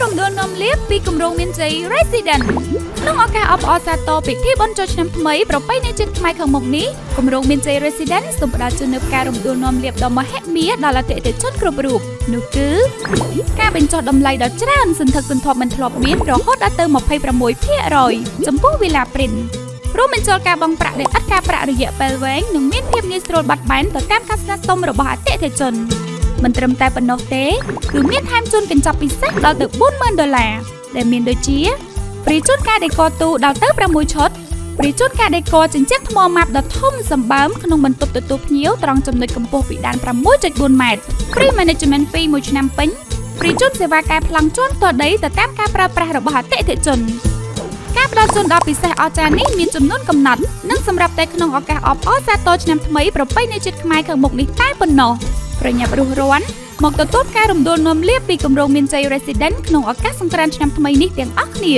រំដួលនាំលៀបពីគម្រោងមានជ័យ Resident ក្នុងឱកាសអបអរសាទរពិធីបុណ្យចូលឆ្នាំថ្មីប្រពៃណីជាតិខ្មែរខាងមុខនេះគម្រោងមានជ័យ Resident សូមផ្ដល់ជូននូវការរំដួលនាំលៀបដ៏មហិមាដល់អតិថិជនគ្រប់រូបនោះគឺការបញ្ចុះតម្លៃដ៏ច្រើនសន្ធឹកសន្ធាប់មិនធ្លាប់មានរហូតដល់ទៅ 26% ចំពោះ Villa Print រួមបញ្ចូលការបង់ប្រាក់ដែលឥតការប្រាក់រយៈពេលវែងនិងមានភាពងាយស្រួលបត់បែនទៅតាមការស្នើសុំរបស់អតិថិជនមិនត្រឹមតែប៉ុណ្ណោះទេគឺមានថែមជូនកញ្ចប់ពិសេសដល់ទៅ$40,000ដែលមានដូចជាព្រីជូនការដេកទូដល់ទៅ6ឈុតព្រីជូនការដេកជញ្ជាំងថ្មម៉ាប់ដ៏ធំសម្បើមក្នុងបន្ទប់ទទួលភ្ញៀវត្រង់ចំណុចកម្ពស់ពីដាន 6.4 ម៉ែត្រ Free Management Fee មួយឆ្នាំពេញព្រីជូនសេវាកែប្លង់ជាន់ផ្ទាល់ដីទៅតាមការប្រើប្រាស់របស់អតិថិជនការផ្ដល់ជូនដ៏ពិសេសអស្ចារ្យនេះមានចំនួនកំណត់និងសម្រាប់តែក្នុងឱកាសអបអរសាទរឆ្នាំថ្មីប្រពៃណីជាតិខ្មែរខាងមុខនេះតែប៉ុណ្ណោះប្រញាប់រួសរាន់មកទទួលការរំដួលនាំលៀបពីគម្រោងមានជ័យ Resident ក្នុងឱកាសសង្ក្រាន្តឆ្នាំថ្មីនេះទាំងអស់គ្នា